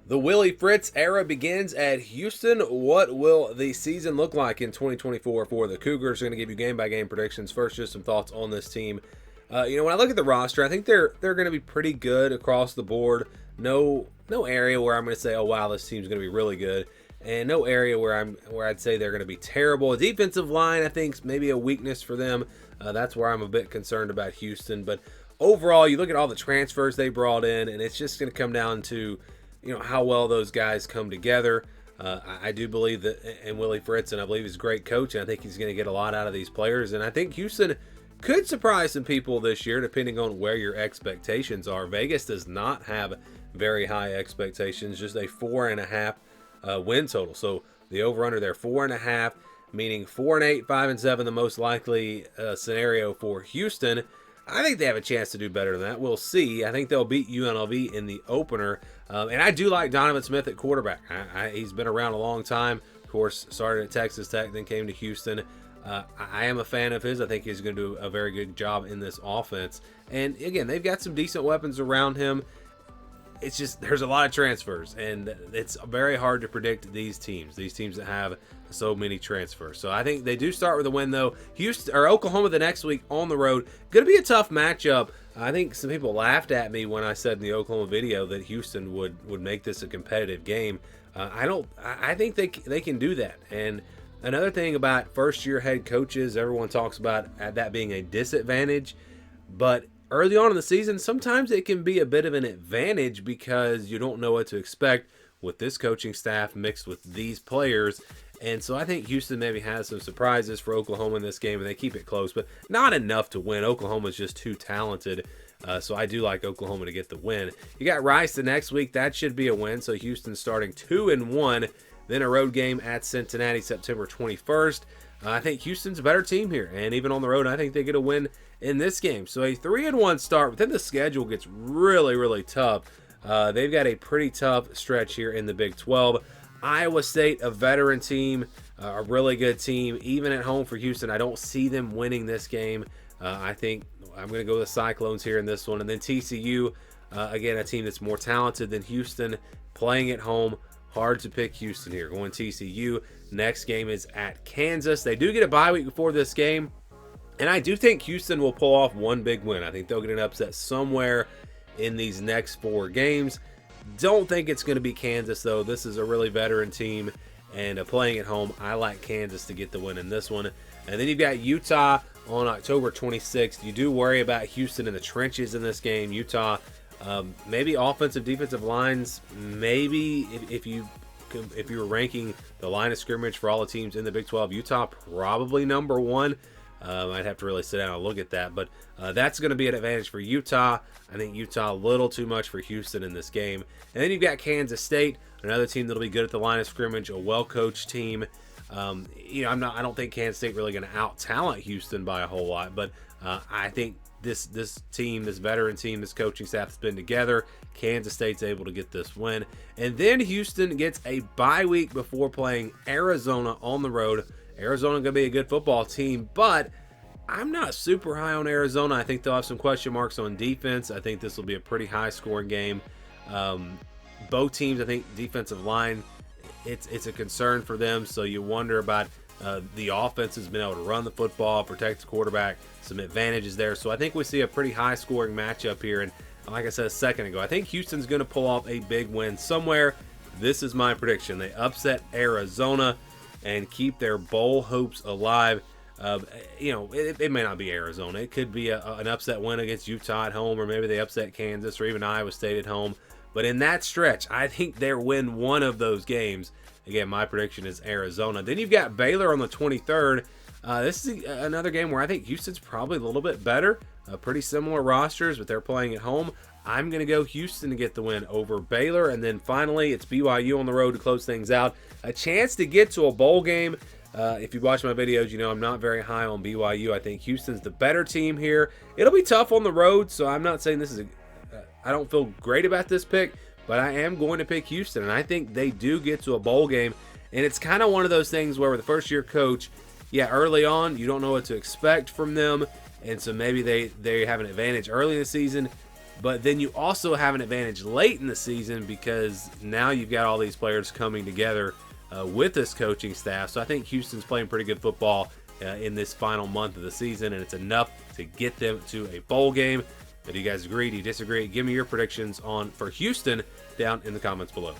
The Willie Fritz era begins at Houston. What will the season look like in 2024 for the Cougars? We're going to give you game-by-game predictions. First, just some thoughts on this team. When I look at the roster, I think they're going to be pretty good across the board. No area where I'm going to say, oh wow, this team's going to be really good, and no area where I'd say they're going to be terrible. A defensive line, I think, is maybe a weakness for them. That's where I'm a bit concerned about Houston. But overall, you look at all the transfers they brought in, and it's just going to come down to how well those guys come together. I do believe that in Willie Fritz, and I believe he's a great coach, and I think he's going to get a lot out of these players. And I think Houston could surprise some people this year, depending on where your expectations are. Vegas does not have very high expectations, just a 4.5 win total. So the over/under there, 4.5, meaning 4-8, 5-7, the most likely scenario for Houston. I think they have a chance to do better than that. We'll see. I think they'll beat UNLV in the opener. And I do like Donovan Smith at quarterback. He's been around a long time. Of course, started at Texas Tech, then came to Houston. I am a fan of his. I think he's going to do a very good job in this offense. And again, they've got some decent weapons around him. It's just there's a lot of transfers, and it's very hard to predict these teams that have so many transfers. So I think they do start with a win, though. Oklahoma the next week on the road, going to be a tough matchup. I think some people laughed at me when I said in the Oklahoma video that Houston would make this a competitive game. I think they can do that. And another thing about first-year head coaches, everyone talks about that being a disadvantage, but early on in the season, sometimes it can be a bit of an advantage because you don't know what to expect with this coaching staff mixed with these players. And so I think Houston maybe has some surprises for Oklahoma in this game, and they keep it close, but not enough to win. Oklahoma's just too talented, so I do like Oklahoma to get the win. You got Rice the next week. That should be a win, so Houston starting 2-1. Then a road game at Cincinnati September 21st. I think Houston's a better team here, and even on the road, I think they get a win in this game. So a 3-1 start, but then the schedule gets really, really tough. They've got a pretty tough stretch here in the Big 12. Iowa State, a veteran team, a really good team. Even at home for Houston, I don't see them winning this game. I think I'm going to go with the Cyclones here in this one. And then TCU, again, a team that's more talented than Houston, playing at home. Hard to pick Houston here. Going TCU. Next game is at Kansas. They do get a bye week before this game, and I do think Houston will pull off one big win. I think they'll get an upset somewhere in these next 4 games. Don't think it's going to be Kansas, though. This is a really veteran team, and playing at home, I like Kansas to get the win in this one. And then you've got Utah on October 26th. You do worry about Houston in the trenches in this game. Utah, maybe offensive, defensive lines. Maybe if you were ranking the line of scrimmage for all the teams in the Big 12, Utah probably number 1. I'd have to really sit down and look at that, but that's going to be an advantage for Utah. I think Utah a little too much for Houston in this game. And then you've got Kansas State, another team that'll be good at the line of scrimmage, a well-coached team. I don't think Kansas State really going to out-talent Houston by a whole lot, but I think this team, this veteran team, this coaching staff has been together. Kansas State's able to get this win. And then Houston gets a bye week before playing Arizona on the road. Arizona going to be a good football team, but I'm not super high on Arizona. I think they'll have some question marks on defense. I think this will be a pretty high-scoring game. Both teams, I think, defensive line, it's a concern for them, so you wonder about the offense has been able to run the football, protect the quarterback, some advantages there. So I think we see a pretty high-scoring matchup here, and like I said a second ago, I think Houston's going to pull off a big win somewhere. This is my prediction. They upset Arizona and keep their bowl hopes alive. It may not be Arizona. It could be an upset win against Utah at home, or maybe they upset Kansas or even Iowa State at home. But in that stretch, I think they'll win one of those games. Again, my prediction is Arizona. Then you've got Baylor on the 23rd. This is another game where I think Houston's probably a little bit better. Pretty similar rosters, but they're playing at home. I'm going to go Houston to get the win over Baylor. And then finally, it's BYU on the road to close things out. A chance to get to a bowl game. If you watch my videos, you know I'm not very high on BYU. I think Houston's the better team here. It'll be tough on the road, so I'm not saying this is I don't feel great about this pick, but I am going to pick Houston, and I think they do get to a bowl game. And it's kind of one of those things where with the first-year coach, early on, you don't know what to expect from them, and so maybe they have an advantage early in the season. But then you also have an advantage late in the season because now you've got all these players coming together with this coaching staff. So I think Houston's playing pretty good football in this final month of the season, and it's enough to get them to a bowl game. Do you guys agree? Do you disagree? Give me your predictions for Houston down in the comments below.